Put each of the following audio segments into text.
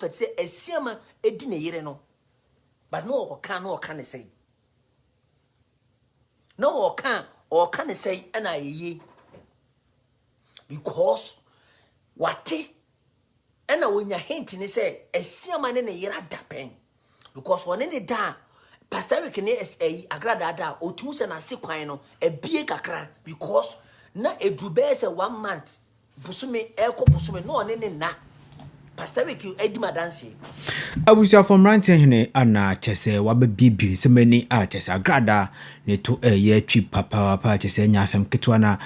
expect say Asiamah edi ne yere no. But no can say. No can say and I ye. Because what and when you're hinting say Asiamah ne yere dapen. Because when any da Pastor Eeii Agradaa or 2 and a sequino a big kakra because na a drube say 1 month. Busume eko busume no ne na Pastor Eeii edima dance abusia from Mmrantiehene ana chese wabebibi semeni chese Agradaa ne to ye twi papa chese nyasem ketwa na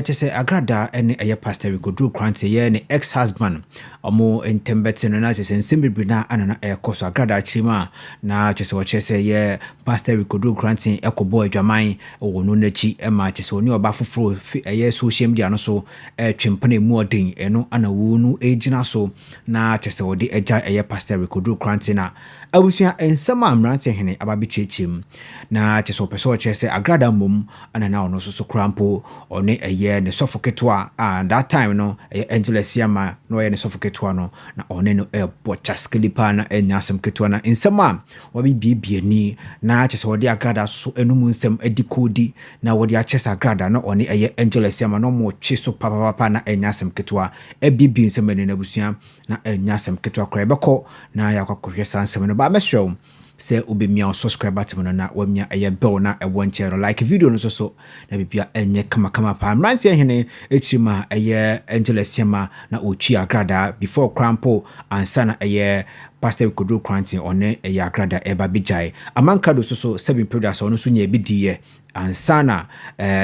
chese Agradaa ene eye Pastor Eeii Krante ye ne ex-husband omo entembete no na chese nsembibri na anana ekoso Agradaa chima na chese wo chese ye Pastor Eeii Krante ekobo adwaman wo no nachi ema chese oni oba foforo eye social media no so twempane mu odin eno ana wo nu ejina so na chese wo de eja eye Pastor Eeii Krante na abusia ensema Mmrantiehene ababichechim na chese opeso chese Agradaa mum anana ono so krampo one eye ne sofoketwa and that time no Asiamah no eye ne sofoketwa no na one no bochaskelipa na enyasem ketwa na ensema wabibibiani na chese wode Agradaa so enum nsem edikodi na wode achese Agradaa no one eye Asiamah no mo chiso papa na enyasem ketwa ebibi nsem ne abusia na enyasem ketwa kra ebeko na yakwakohwe sansem no ba mesrew se ubemia subscribe button na wamia eye bell na ewonche like video no so na bibia enye kama pa Mmrantiehene echima eye Asiamah na ochi Agradaa before crampo ansana eye Pastor Eeii Krante one eye Agradaa eba bijai amankado so 7 products ono so nya ebidiye ansana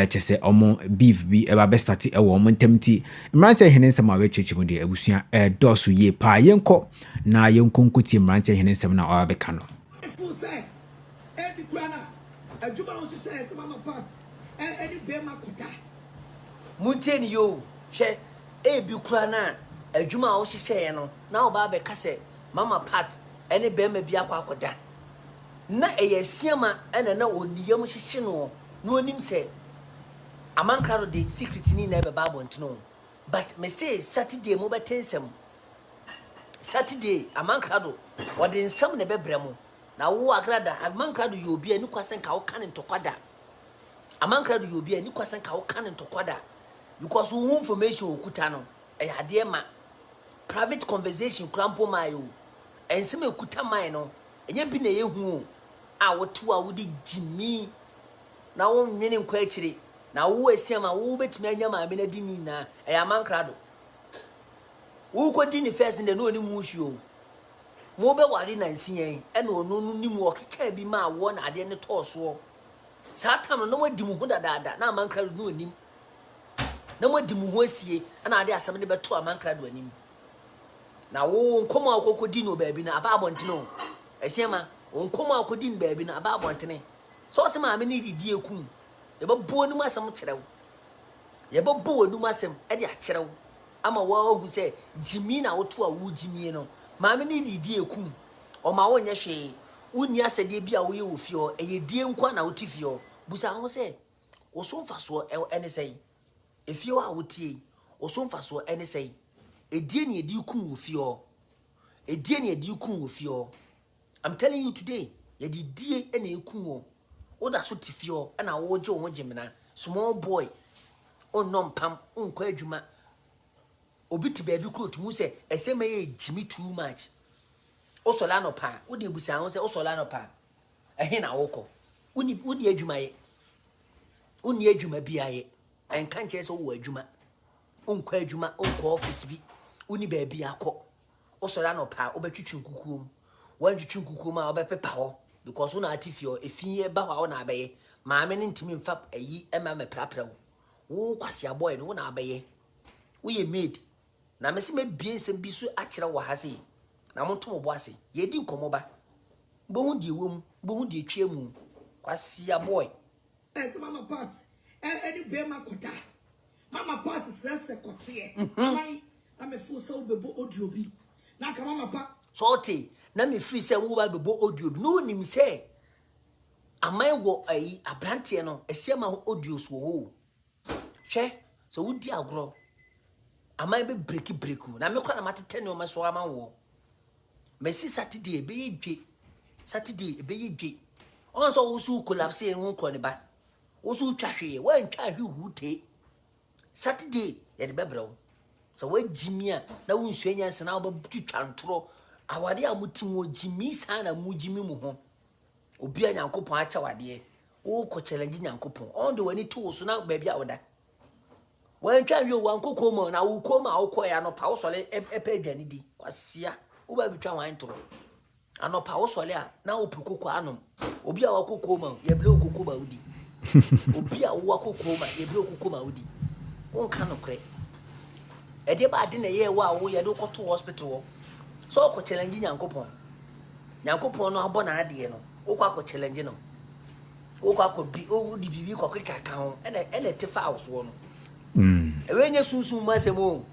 chese omo beef bi eba bestati ewo omo ntemti Mmrantiehene nsem awe chechimu de abusia dosu ye pa yenko na yenkonkuti Mmrantiehene nsem na awabeka no Munteni yo che ebi kura na adwuma a wo hihye no na oba be kase mama pat ene be ma bi akwakoda na Asiamah ene na oniyam hihye no no onim se amankaro de secret ni na be bible ntino but me say Saturday mo betensem Saturday amankaro wode nsam ne bebremo na wo Agradaa amankaro yo bi ani kwasen ka wo kan ntokwada amankaro yo bi ani kwasen ka wo kan ntokwada because who information okuta no ade ma private conversation crampo mayo ensem okuta mai no enye bi na ye hu a wotu a wodi jimi na wo nwene nkwa akire na wo Asiamah wo betumi anya ma me na dini na amankaro wo ko dini first in the no ni muhio mo be ware na nsiyen ene onu no nim wo keka bi ma wo na ade ne toso sa tam no wadi mu hu dadaada na amankaro no onim na wadi mu hu asie na ade asem ne beto amankaro anim na wo nkoma akokodi no baabi na aba abontene Asiamah wo nkoma akodi no baabi na aba abontene so se ma me ne didi ekum ye bebo nu masem kirew ye bebo nu masem e de akirew ama wo hu se jimi na wo to a wo jimi no ma me ne didi ekum o ma wo nye hwe woni asede bi a wo ye wo fio e ye die nkwa na wo ti fio busa ho se wo so mfaso ene sei efio a wo tie wo so mfaso ene sei edie ne edi kum wo fio edie ne edi kum wo fio I'm telling you today ye di die ene ekum wo oda so ti fio na wo je wo jemina small boy onnom pam onkwa adwuma obi ti baabi kro tumu se Asiamah ye jimi too much osola no pa wo de busa ho se osola no pa ehe na woko uni adwuma ye uni adwuma bia ye enka nche se wo adwuma onkwa adwuma onkwa office bi uni baabi akọ osola no pa obetwitwi nkukuom wanjutwi nkukuom a obepepa ho because una atifio efie ba ho na abaye maame ne ntimi mfa ayi ema me prapra wo kwase aboy no na abaye wo ye maid na mesi me bie nsem bi so akire wo ha sei na monto mo bo ase ye di nkomo ba bo hu die wom bo hu die twemu kwase aboy mama part any be makoda mama part stress kotie amai na me fu so bebo audio bi na ka mama pa sorty na me free say wo ba bebo audio bi no nim say amai wo ayi abrante no Asiamah audio so wo hwe so wudi agro amai be break na me kwa na matete ne o maso ama wo Messi Saturday be ye Saturday be ye. Also also collapse in one corner by. Also trashy, one child who take Saturday at the Bebro. So when Jimmy, now we swing us and our chantro, our dear Mutimo Jimmy San and Mujimmy Muhon. Obia and Uncle Pacha, dear. Oh, Coachellangin and Coupon. On the any tools so now, baby, out there. When child you want to come on, I will come out quiet no power solid a penny. Quasia, who will be trying to. I know power solid now, Pukuanum. Obia Wakukoma, ye blow Kukuma Udi. Obia Wakukoma, ye blow Kukuma Udi. One cannot crack. A day by dinner year while we had to go to hospital. So Coachellangin and Coupon. Yankopon no abona ade no okwa challenge no okwa ko bi o di bibi ko keka ho ene te house wo no ewenye sunsun masemo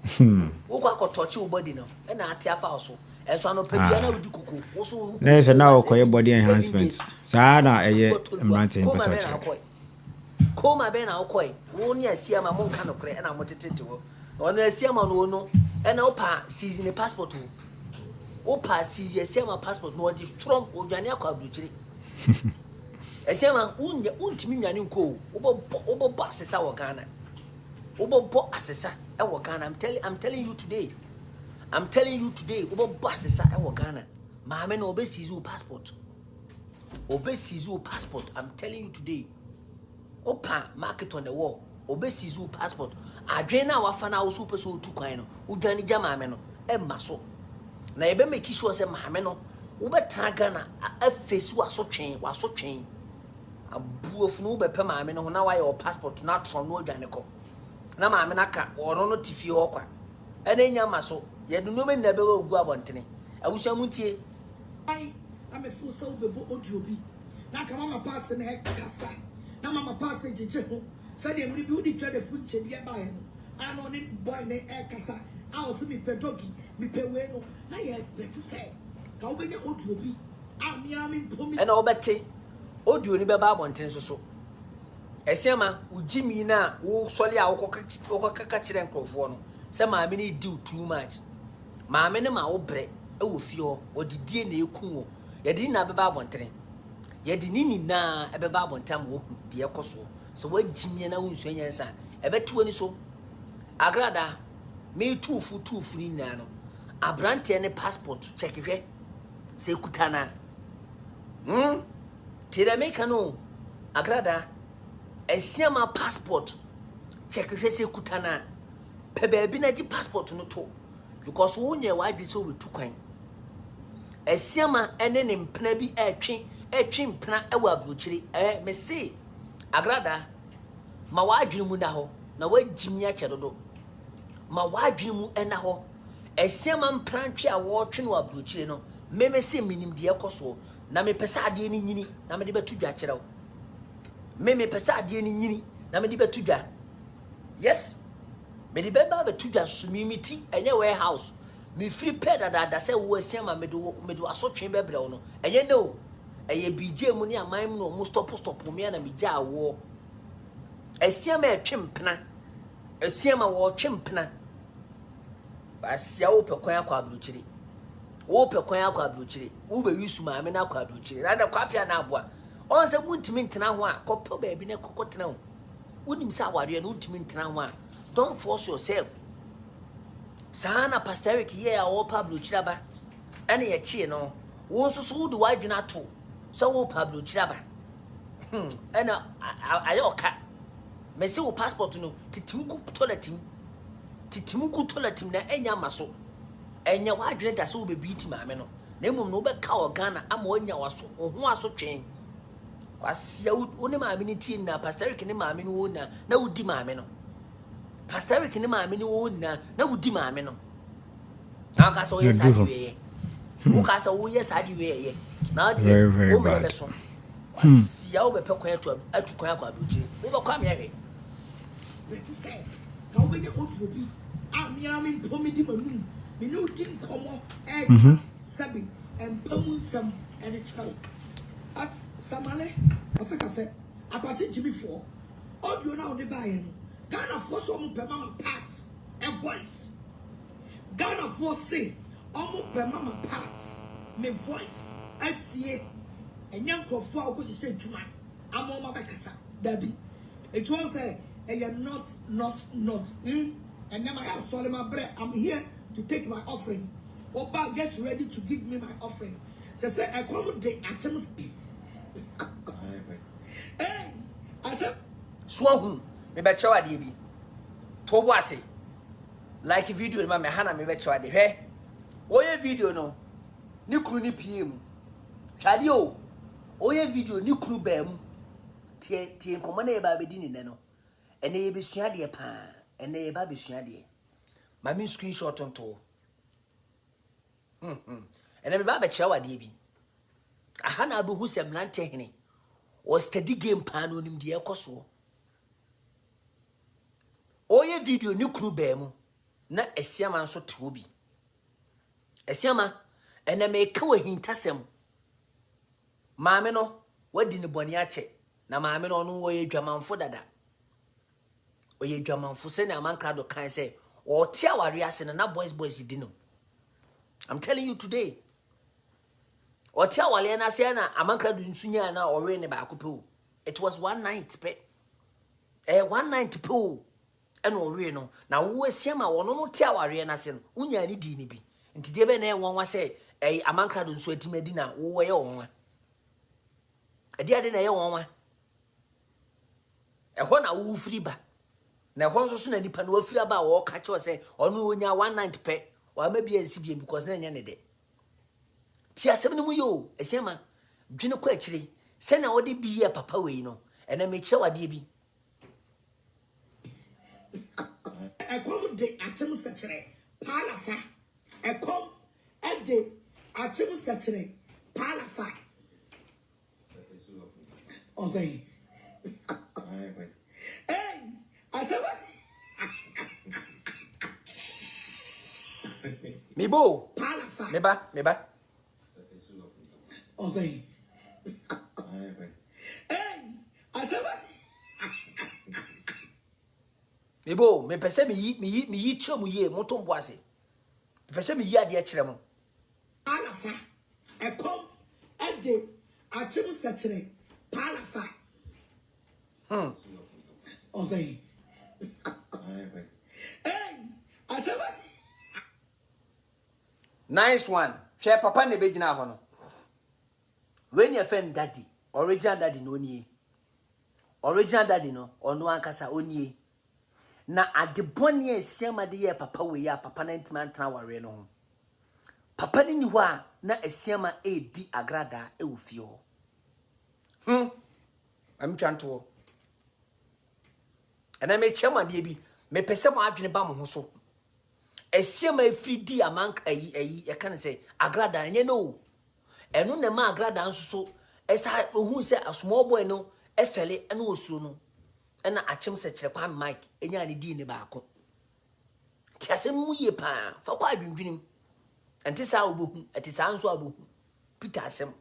okwa ko touch your body no ene ate afa house enso no pabia na odi kuku wo so na se na okoye body enhancement saa na eye Mmrantiehene person koma be na okoye wo ni Asiamah mo nka no kre ena mo tetete wo ona Asiamah no ena opa season passport wo Opa sees Asiamah passport no the Trump odwane akwa abrochire. Asiamah untimi nwane nko obo asesa wo Ghana. Obo asesa e wo Ghana. I'm telling you today. Obo asesa e wo Ghana. Maame no obe seize your passport. I'm telling you today. Opa market on the wall. Obe seize your passport. Adwen na wafa na wo so peso otu kwan no. Odwane gya maame no e maso. Na ebe make sure say mahame no wo betra Ghana afesu waso twen abuofu no be pe mahame no na wa your passport na tron no adwane ko na mahame na ka ono no tifi ho kwa ene nya maso ye do no me na be ogu abontene abusua muntie ai ame fu so be bo odiobi na ka mama parts na kasa na mama parts jeje ho say dem ri bi odi twa de fu nche bi e ba ye no ano ni boy na kasa I was me pedogi, me peweno. Na yes, better say. Ka obenya audio bi. Ami pomi. And obete. Audio ni beba abonten so. Asiamah ujimi na wo sole a wo kaka kire nkrofo no. Se maame ni do too much. Maame ne ma wo bre e wo fie ho. Odidie na ekun wo. Ye di na beba abonten. Ye di ni na e beba abontam wo de ekoso. So wajimi na wo nsuanya nsa. E betu ani so. Agradaa me tufu ni nano Abrante ne passport check hwe se kutana tira me kanu Agradaa Asiamah passport check hwe se kutana pe baabi na gi passport no to because wo nye wa bi so wetu kwan Asiamah ene ne mpena bi etwe mpena e wa abrochiri me se Agradaa ma wa adwene mu na ho na wa jimia chedodo ma wadwin mu ena ho Asiamah mprantwe a wo twe no abrochire no meme se minim de ekoso na me pesa ade ni nyini na me de betu dwa kire wo meme pesa ade ni nyini na me de betu dwa yes me de beba betu dwa sumimiti enye warehouse me free pay da se wo Asiamah me do asotwe bebre wo no enye no eye bije mu ni aman mu no mo stop me na me gya wo Asiamah etwe mpena Asiamah wo twe mpena Asia wo pekwan akwa abrochire wo be wisu maame na akwa abrochire na kwapia na aboa onse muntimi ntena ho a kopo baabi na kokotena ho wonim sa aware na untimi ntena ho a don't force yourself sana Pastor Eric ye a wo abrochire ba ene ye chie no wo nso so wo wadwena ato so wo abrochire ba ena ayoka mesi wo passport no titimuku toilet na enya maso enya wadwene da so wo be beat maame no na emum no be ka o Ghana ama onya waso ho aso twen kwasia woni maame ni tin na Pastor Eric ni maame ni wona na wudi maame no Pastor Eric ni maame ni wona na wudi maame no aka so yes adi we wo ka so yes adi we na de wo me be so kwasia wo be pe kwan atu kwan akwa abuchi wo be kwa me hwe Better say. Ka obenya audio bi. Ami pomi di manum. Me no din komo sabi empamu nsam ene chalo. At samale afekafe apache Jimmy 4 audio na ode bae no Ghana for so mo pe mama parts a voice Ghana for say omo pe mama parts my voice at see a young crofo who said to my I'm on my backasa. Debbie. It won't say, and you're not. And then I have swallowed my bread. I'm here to take my offering. Oba gets ready to give me my offering. Just say, I come with the atoms. Hey, I said, Swahun, me bet you are DB. Tobwase. Like a video in my Hana, me bet you are the hair. Oye video no. Ni kru ni PM. Chadio. Oye video ni kru bem. Tie nkoma na eba bedini ne no. Ene ye besua de pa. Ene ye ba besua de. Ma mi screenshot onto. Ene me ba be chawa de bi. Aha na abu hu se Mmrantiehene. O study game pa no nim de ekoso. Oye video ni kru bem na Asiamah nso te obi. Asiamah ene me ka wa hintasem. Maame no wadi ne boni ache. Na maame no no oye dwamanfo dada. Oye dwamanfo se na Amankrado kan se o te aware ase na boys di no. I'm telling you today. O te awale na se na Amankrado nsunya na ore ne ba akopɛ. It was one night pe. One night pe. And ore no. Na wo Asiamah wono no te aware na se no. Unya ni di ni bi. Nti de be na enwanwa se Amankrado nsu atimadi na wo ye wonwa. Ade ade na ye wonwa. Ehɔ na wo firi ba na ehɔ nso so na nipa na wo firi ba wo ka cho say ɔno onya one night pɛ wa ma bia nsi bia because na nya ne de ti asɛm ne mu yo Asiamah dwene kɔ akyire sɛ na wo de bi ye papa wei no ɛna me kyerɛ wade bi ɛkɔm de akyem sɛkyerɛ paalafa ɛkɔm ɛde akyem sɛkyerɛ paalafa obey. Hey, I said what? Mibo. Palafa. Meba. Obey. Hey, I said what? Mibo, me pese mi yi kyerɛ mu ye moto mbo ase. Me pese mi yi ade kyerɛ mu. Palafa. Ekom ade akyem sɛkyerɛ palafa. Obey. Hey, I said what? Nice one. Share papa ne bejina ho no. When your friend daddy, original daddy no nie. Original daddy no ono ankasa onie. Na adeboni Asiamah de ye papa we ya papa na ntima ntana ware no ho. Papa ni ho a na Asiamah Eeii Agradaa e wo fie ho. Am twanto. And I make chama de bi me pese mo adwene ba mo ho so. Asiamah free di amank e can say Agradaa nye no. Eno na ma Agradaa nso so esa ohun se a small boy no efele ena osuo no. Ena akyem se kyere kwa Mike enya ne di ne ba ako. Ti asem mu ye pa fa kwa adwendwenim. Enti sa obohu eti sa nso abohu. Peter asem.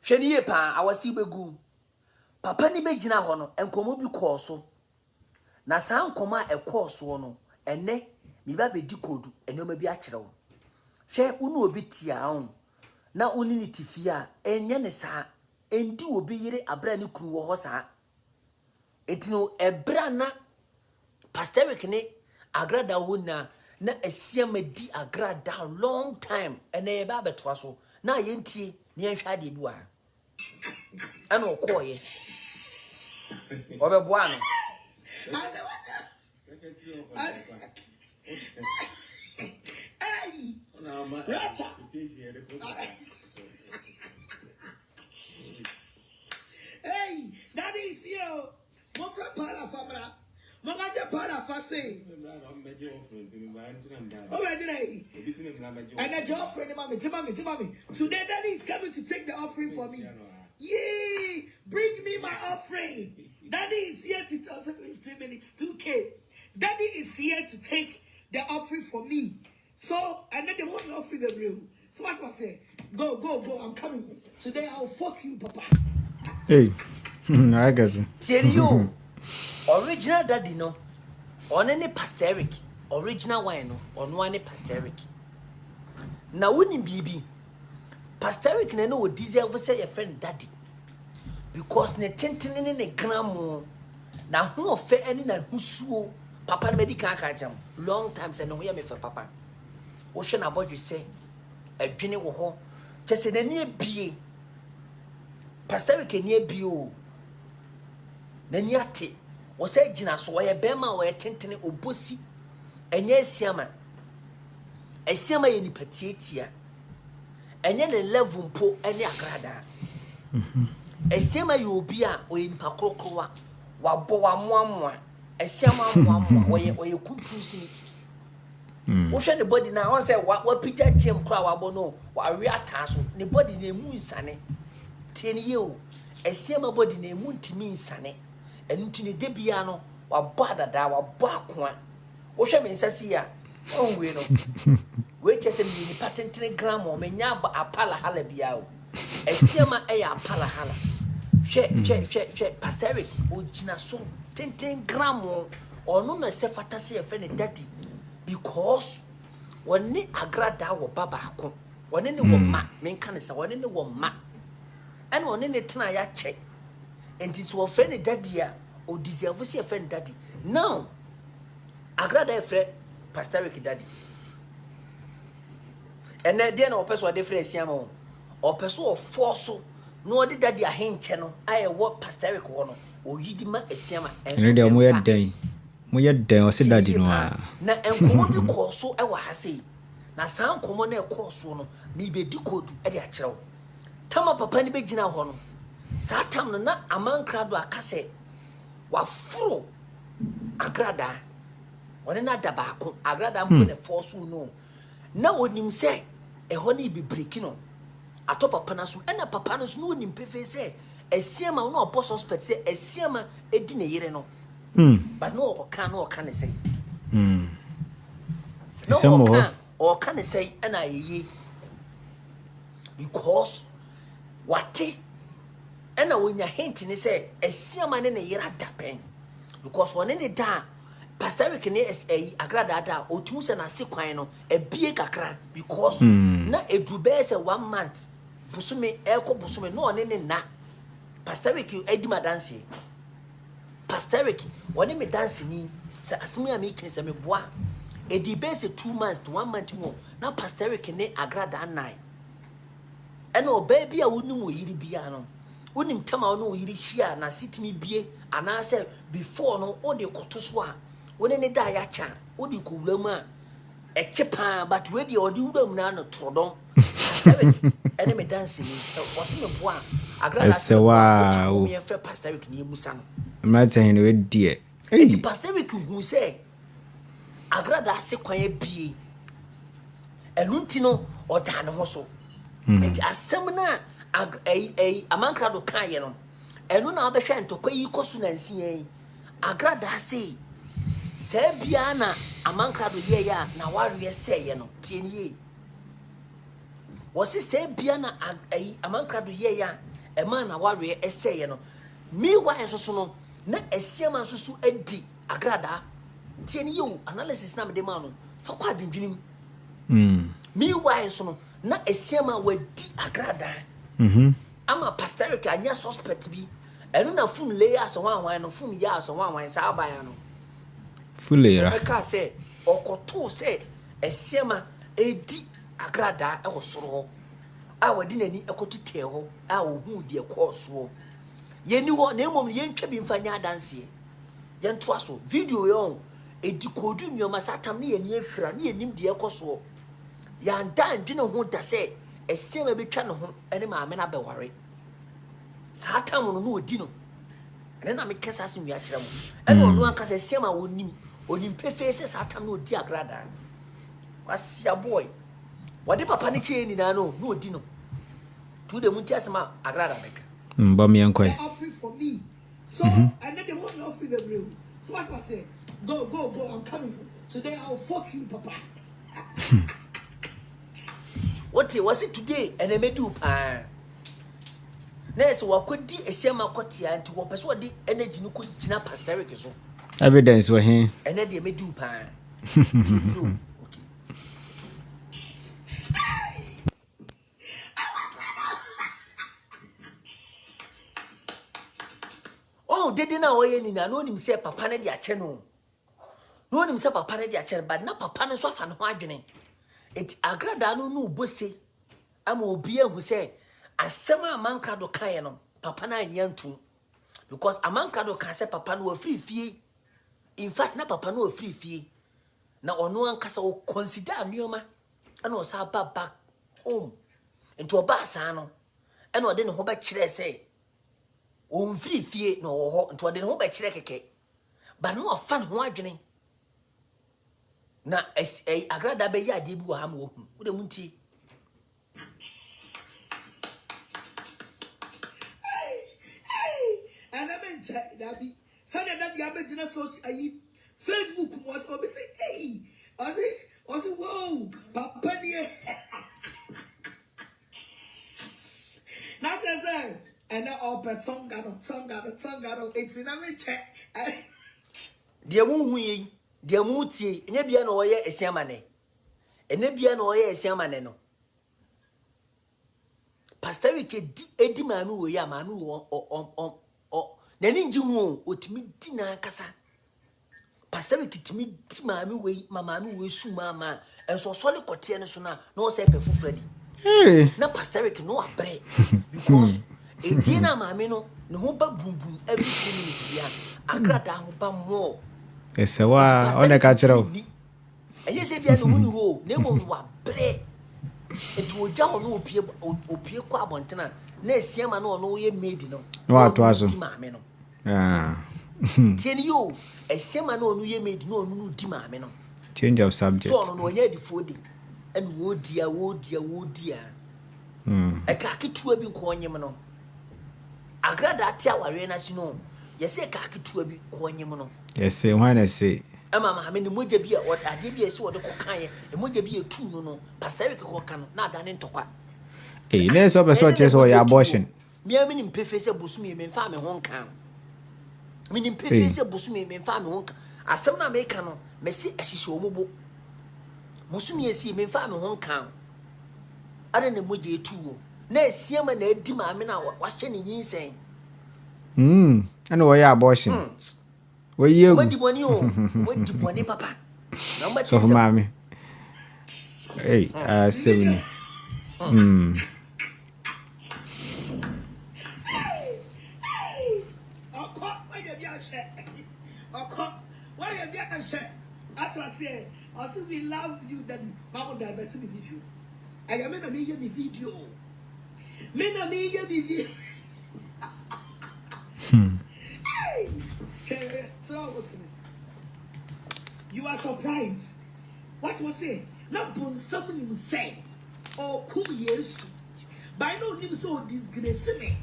Hwede ye pa awasi begu. Papa ni begina ho no enkomo bi kɔ so. Na sa nkoma ekɔ so no ene mi ba bedi kodu enoma bi akyerɛ wo. Hwɛ unu obi tia ho na uni ni tifia enye ne sa endi obi yire abra ni kru wo ho sa. Etino ebra na Pastor Rick ne Agradaa ho na Asiamah di Agradaa long time ene ba betwa so na yentie ne yenhwa de bi wa. Ana okoye Obeboa no. Hey, hey, that is you. Mofra pala famra. Mama je pala fase. Oh, and a job friend, mommy. Today, Daddy is coming to take the offering for me. Yay! Bring me my offering. Daddy is here to 15 minutes, 2K. Daddy is here to take the offering for me. So, and then they want the offering the real. So what was say? Go, I'm coming. Today I'll fuck you, Papa. Hey, I guess. Tell you, original daddy no. On any Pastor Eric, original wine no. On one Pastor Eric. na woni bibi Pastor Eric na no deserve say your friend daddy because ne tentene ne gramo na ho ofe ani na husuo papa na medical ka jam long time say no ho ya me fe papa wo hwe na bodwe say adwene wo ho chese na ni ebie Pastor Eric ni ebie o na ni ate wo say gina so wo ye bema wo ye tentene obosi enye Asiamah ye ni patietia enye ne level mpo ene Agradaa Asiamah ye obi a oye nipa krokrowa wabo wa moamoa Asiamah moamoa oye kuntunsini wo hwe ne body na won say wa pija gym kra wabo no wa we ataso ne body na emu nsane tie ne ye o Asiamah body na emu ntimi nsane enu ntini de bia no wabo adada wabo akoa wo hwe me nsasi ya on we no we chese me ni patentene gram o menya apala hala bia o Asiamah e ya apala hala hwe Pastor Eric ogina so tenten gram o no na se fatase ye fe ne daddy because woni Agradaa wo baba ko woni ne wo ma menka ne sa woni ne wo ma ene woni ne tena ya che enti so fe ne daddy a o deserve se fe ne daddy now Agradaa e fe Pastor Eric daddy ene de na opeso de frɛ Asiamah o opeso o force no de daddy ahenche no aye wo Pastor Eric ho no o yidi ma Asiamah ene de mo ye den o se daddy no a na enkomo bi koso e wa ha sei na san komo na e koso no me be di kodu e de a kyerɛw tama papa ni be gina ho no sa tam no na amankrado akase wa furo Agradaa wone na da baako Agradaa mpo ne force no na onim se e ho na bi break no ato papa na so na papa no so no onim pefe se Asiamah no obo suspect se Asiamah edi ne yere no but no o can say no o can say na ye because what na wonya hint ni say Asiamah ne yere adapen because one ne da Pastor Eric ne Eeii Agradaa da otumu se na se kwan no ebie kakra because na edube se 1 month busume eko busume no one ne na Pastor Eric edi madanse Pastor Eric one me dance ni se asemu ya me kin se me boa edi base 2 months to 1 month mo na Pastor Eric ne Agradaa nai ena o baby a wonu wo yiri bia no wonim tema no wo yiri hia na sitimi bie ana se before no o de kotoso a wone ne da ya cha o de ko wura mu a echepa but we de o de wura mu na no trodon ene me dance ni so wo se me boa Agradaa se wow me fe Pastor Eric ni musa no Mmrantiehene we die enti Pastor Eric hu se Agradaa se kwan bie enu ntino o da ne ho so enti asem na amankrado kan ye no enu na obehwe ntokoyi kosu na nsiyen Agradaa se bia na amankrado ye ya na ware se ye no tienie wo se bia na amankrado ye ya e ma na ware ese ye no mi wa enso no na Asiamah so edi Agradaa tienie yo analysis na me de ma no fa kwa dwindwinim mi wa enso no na Asiamah wadi Agradaa ama Pastor Eric anya suspect bi enu na fun layers wan no fun years wan sa abaya no fulera ka say okoto say Asiamah edi Agradaa e wosoro ho a wadi nani ekoto te ho a ohu de ekoso yeni ho na emom ye ntwa bi mfanya danse ye nto aso video yo edi kodu nyoma satam ne yeni afira ne yenim de ekoso ya ndan dwene ho da say Asiamah betwa ne ho ene maame na beware satam no no odi no ene na me kesa asem wi akere mo ene ono anka say Asiamah onim pefe se satam no odi Agradaa wasia boy wade papa ne che ni na no odi no tu de munti asema Agradaa beka mba me yankoi for me so and then the one offer the real so what was say go I'm coming today I'll fuck you papa what was it today and I made you nurse wakodi Asiamah kotia nti wo pese wodi energy no ko gina Pastor Eric so evidence we here and they made you okay Oh, did na oye ni na no nim say papa na di ache no. No nim say papa na di ache but na papa no so afa no ho adwene. Enti Agradaa no bose ama obi ehu say asɛm a manka do kan no papa na anya ntum because amanka do kan say papa no afiri fie. In fact na papa no afiri fie. Na ono ankasa o consider anuoma ana o sa back home. Enti oba asa no ana ode ne ho ba kire say on free fie no ho nto de ho ba kire keke ba no ofa ne ho adwene na Agradaa be ya de bi wo ha ma wo hu wo de muntie ana mencha dabi sana dabi abegina so ayi Facebook was obi say hey ozi wow papa ni na say and all pet song got it's in a check. Dear Moon, dear Mootie, Nebia no ye Asiamah. And Nebia no ye Asiamah no. Pastor Eddie Manu, ya Manu on Neninju, what me dinner cassa. Pastor Kitty Manu way, Mamma will soon, mamma, and so solid cotiana no say for Freddy. Na Pastor no a break because. Ejina mame no ho ba bumbum every 2 minutes bia Agradaa ho ba more ese wa ona ka kire enye se bia no hunu ho na mo wa bre etu oja ho no opie kwa abontena na Asiamah no no ye made no wa to aso di mame no tieni yo Asiamah no no ye made no no di mame no change of subject so no nya di fodi and wo dia eka ketua bi ko onyem no Agradaa tia ware na sino yese ka ketua bi ko onyem no yese why na say ama ma me ni moja bi ade bi ese wode ko kan ye moja bi etu no pastor we ko kan na da ne ntokwa na so be so chese o ya abortion me ni mpefe se bosumi me mfa me ho kan me ni mpefe se bosumi me mfa me ho kan asem na me kan no me si ahihye omubo bosumi esi me mfa me ho kan ade ne moja etu wo na Asiamah na edi maame na wahye ne nyinsen ana wo ya abortion wo yegu wadi boni papa na mba so maame hey 70 we love you daddy mama divert me video I am na me me video me na me video you are surprised what was it not bon someone said oh kum yesu by no name so disgrace me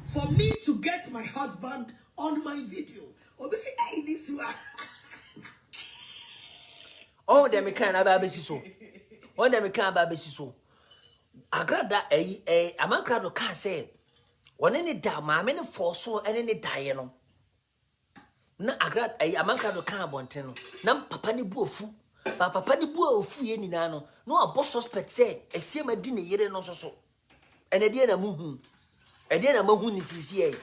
for me to get my husband on my video obi say hey this one oh dem kan aba besi so oh dem kan aba besi so Agradaa Amankrado kan say woni ne da maame ne forso ene ne dae no na Agradaa Amankrado kan abonten no na papa ne bu ofu papa ne bu ofu ye nina no no abo suspect say Asiamah di ne yere no so ene de na muhu ede na mahu ni sisi ye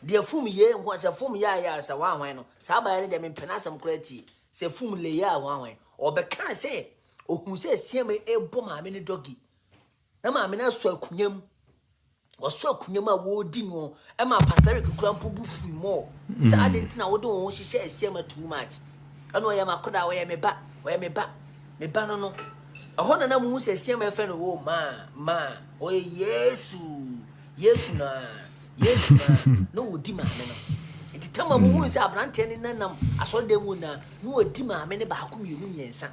de fum ye ho se fum ya sa wa hwan no sa ba ne de me pena asem krati se fum le ya wa hwan obekan say ohun say Asiamah ebo maame ne dogi na maame na so akunyam waso akunyam a wo di no e ma pastor kukura mpo bu fu mo sa adenti na wo de wo hihye Asiamah too much ana o ya makoda wo ya me ba no ehona na mu say Asiamah fe no wo ma o yesu na no wo di maame no enti tama mu say abrante ne nanam asode mu na no wo di maame ne ba ko mienu nyensa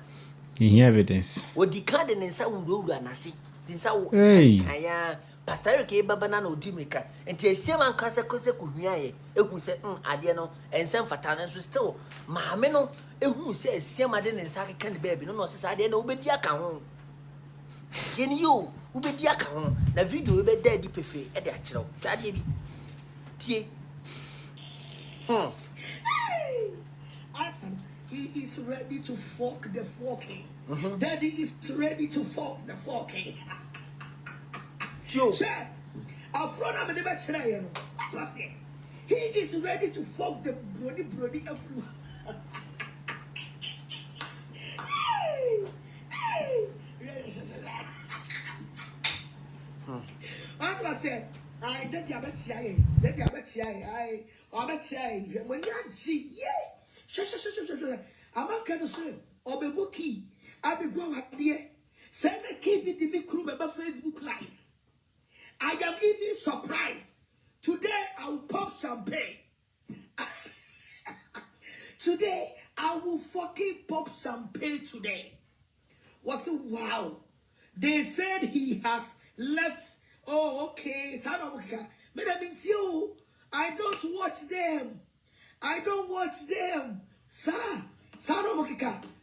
in evidence odi kan de nsa wuru anase dinsa wo aya pastor ke baba na odi meka enti Asiamah nkase kose ko hwiaye ehu se ade no ensem fata na so still maame no ehu se Asiamah de nsa ke kan baby no se ade na obedi aka ho tieni yo obedi aka ho na video e be da di pefe e de akire wo ade bi tie he is ready to fork the forking. Daddy is ready to fork the forking. Joe, Afrona me never try. What was it? He is ready to fuck the brody afro. As I said, I did the other chai, when you see, yeah, I'm not going to say, or be bookie, I'll be going here. Send a kid with the crew about Facebook Live. I am even surprised. Today I will pop champagne. Today I will fucking pop champagne today. Was it wow? They said he has left. Oh, okay. I don't watch them. I don't watch them. Sir,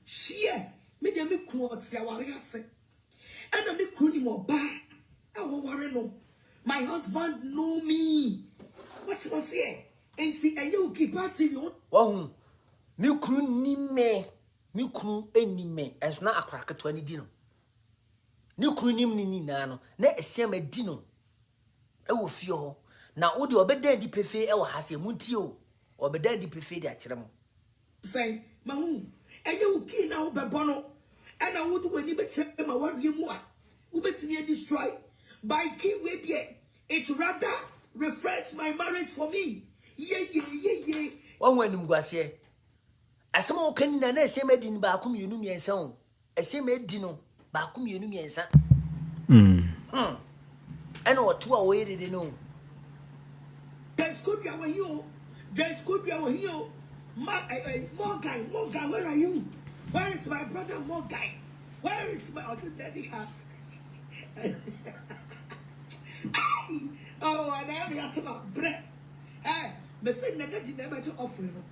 share. Me dem me quotes ya warrior. And me kuni mo ba. I won't worry no. My husband know me. What's he say? And see, and you keep partying you. Wow. Me kunu ni me. Me kunu eni me. As na akraka 20 dino. Ni kunu ni nano. Na Asiamah dino. E wo fie ho. Na wo de obeda di pefe e wo hase munti o. Obeda di pefe di akire mo. Say, mahu. And you ki na wo bebono. And I would when you be check my word you more. Ubetini destroy by key way. It rather refresh my marriage for me. Yeah. One when you go say, as some can na Asiamah din ba kum yunu miensa o. Asiamah dino ba kum yunu miensa. And what 2 away they know. There's could be our you. There's could be our you. More guy, where are you? Where is my brother more guy? Where is my daddy house? Oh, and I have some bread. Hey, but say never to offering.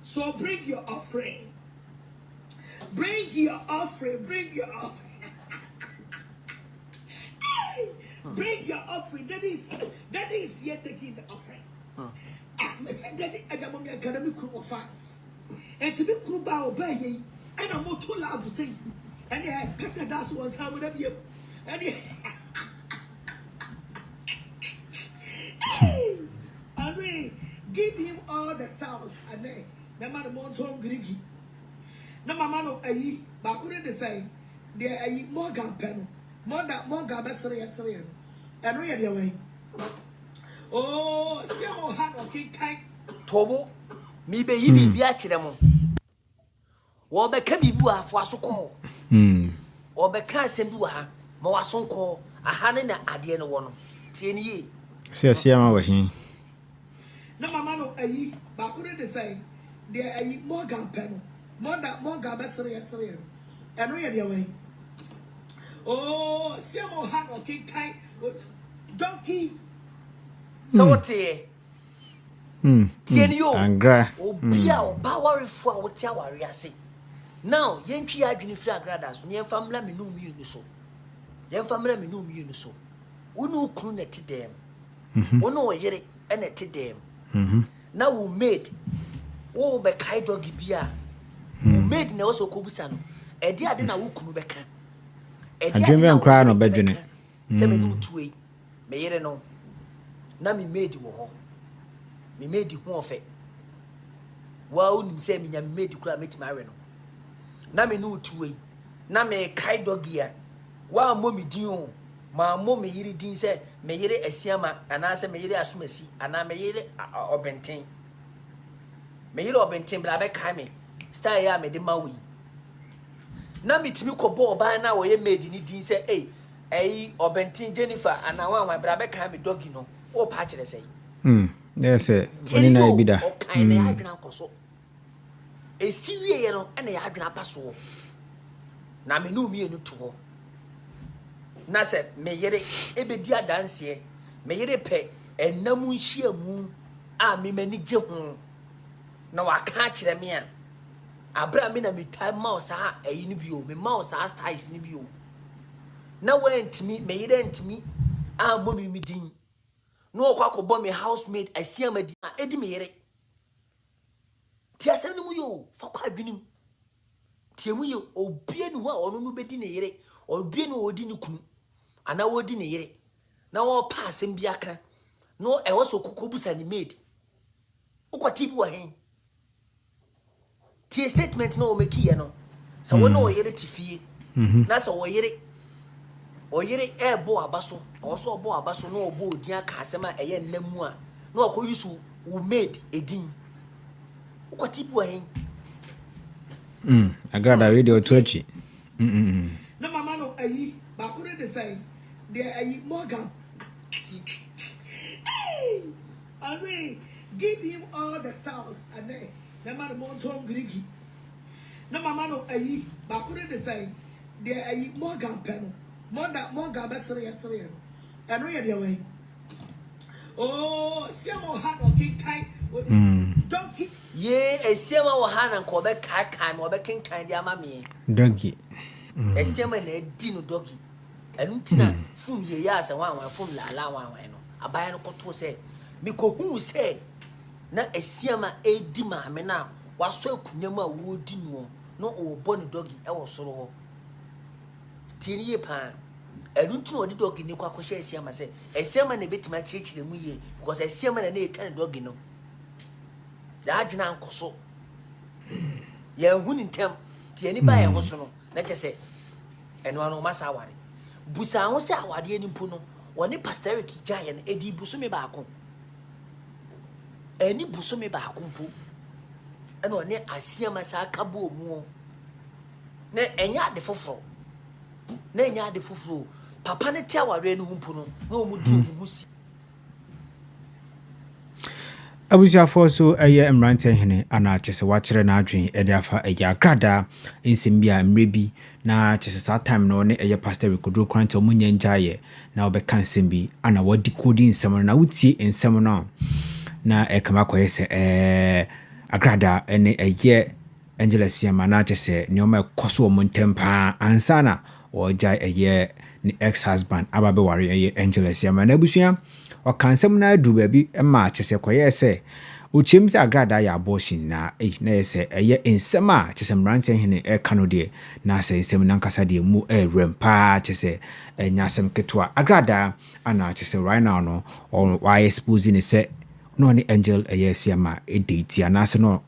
So bring your offering. Bring your offering. Bring your offering. That is here taking the offering. I said daddy at the moment academic crew of us. And to be crew by obey, and I'm more too loud to say. And yeah, catch a dust was how would you? And yeah. I mean, give him all the styles and then the man of Monton Griggy. No, my man of Ayi, but I couldn't say there are more gun panel, more gun bessary, and really away. Oh, Asiamah hand or king kind. Tobo, me be you be achiremo. Wo be ka bibu afo asoko. Wo be ka asem ha, ma wasonko, aha ne na ade ne wo no. Tie ni ye. Se Asiamah wa hin. No, my man of Ayi, but I couldn't say there are more gun panel, more gun bessary, and really away. Oh, Asiamah hand or king kind. Donkey. So what tie ni yo. Angra. Obia oba for what ya wari ase. Now, yentwi adwene firi Agradaa so, yen famla me no mi uni so. Yen famla me no mi uni so. Unu kru na ti dem. Unu oyere na ti dem. Na wo made wo be kai dog bia. Wo made na wo so kobusa no. E de ade na wo kru be ka. E de ade na nkra no bedwene. Se me no tuwe. Me yere no. Na me made wo ho. Me made ho ofe. Wa unim se me nya me made kura metima awe no. Na me no tuwe. Na me kai dogia. Wa mo me din o. Ma mo me yiri din se me yiri Asiamah ana se me yiri asumasi ana me yiri obenten. Me yiri obenten bla be kai me. Style ya me de mawi. Na me timi kobo oba na wo ye made ni din se obenten Jennifer ana wan bla be kai me dogi no. O pa kire say. Yes, oni na ibida. O kai na adwena koso. Esiwie ye no na ya adwena paso. Na me no mi enu to ho. Na se me yere ebedi adanse me yere pe enamu nhia mu a me mani gye ho na waka kire me a abra me na me time mouse ha ayi ni bio me mouse ha styles ni bio na wentimi me yere ntimi a mo mi din no kwa ko me housemaid Asiamah di edi me yere ti asem mu yo fa kwa adwenim ti mu yo obie ni ho a ono no bedi ne yere obie ni odi ni kunu ana wodi ne yere na wo pa asem bi aka no e wo so kokobusa ni maid ukwati bu hen tie statement no make ye no so wo no yere tifie na so wo yere ebo abaso o so obo abaso no obo odin aka asema eye nnamu a na okoyusu wo made edin ukwati bu hen Agradaa radio to achi na mama no ayi ba ko de say de ayi Morgan I mean, give him all the stars and then the man Monton Grigi. No mama no ayi ba ko de say de ayi Morgan peno Morgan be serious and we dey way oh Asiamah ha no kinkai donkey ye Asiamah wo ha na ko be kai mo be kinkai dia mame donkey Asiamah na edi no donkey enu tina fum ye ya se wan fum la wan no abaya no koto se me ko hu se na Asiamah edi maame na waso akunyam a wo di no no obo ne donkey e wo soro ho tiri ye pa enu tina odi donkey ni kwa ko hye Asiamah se Asiamah na betima chichire mu ye because Asiamah na e kan donkey no da adwena ankoso ye hu ni ntem tie ni ba ye ho so no na kyese eno anu masa aware busa ho se awade ni mpo no woni pastor Eric jaye no edi busumi baako eni busumi baako mpo eno oni Asiamah sa kabo mu na enya ade foforo papa ne tia aware no mpo no na omudu omu si abusiafo so eye Mmrantiehene ana chese wachire na adwen ede afa Eeii Agradaa nsimbi a mrebi na chese sa time no ne eye pastor rekodo kwanta omunya njaye na obeka nsimbi ana wadi kodi nsem na wutie nsem no na ekama koyese Agradaa ene eye Angela Asiamah na chese ne oma koso omuntempa ansana oja eye ni ex-husband ababe ware eye Angela Asiamah na busua okansem na adu baby ma chese koyese uchim se Agradaa ya abortion na na yese eye ensem a chese Mmrantiehene kano de na se ensem na nkasa de mu rempa chese nyasem ketwa Agradaa ana chese right now no why expose ni se no ni Angel Asiamah date anase no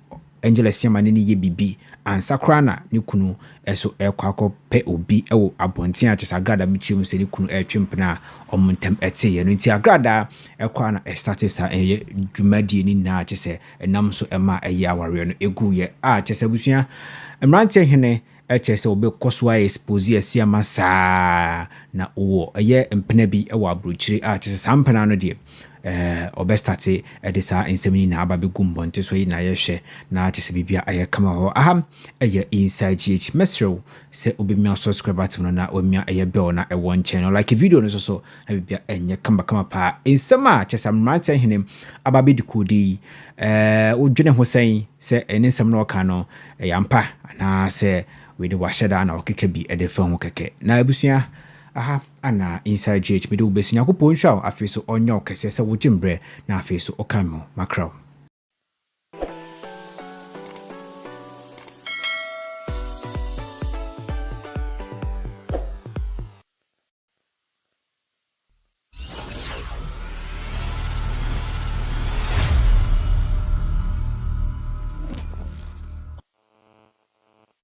Angel Asiamah ni ye bibi ansakra na ni kunu eso kwakọ pe obi ewo abonten a chese Agradaa bichim se ni kunu twempena omuntem ete ye no nti Agradaa ekwa na start sa eye dwumadi ni na chese enam so ema eye aware no egu ye a chese busua Mmrantiehene chese obe koswa expose Asiamah sa na wo eye mpena bi ewo abrochire a chese sampena no de obestate edisa insemini na ababe gumbonte so yi na yehwe na chese bibia aye kama ho aham eye inside gh mesro se obemia subscribe button na omia eye bell na e won channel like video no so na bibia enye kama pa insema chese Mmrantiehene ababe dikodi odwene ho sen se ene nsem no ka no yampa na se we de washeda na okeke bi edefa ho keke na abusua aha ana inside gh me do besunya ko ponhwa afi so onyo kese se wo jimbre na afi so okamo makraw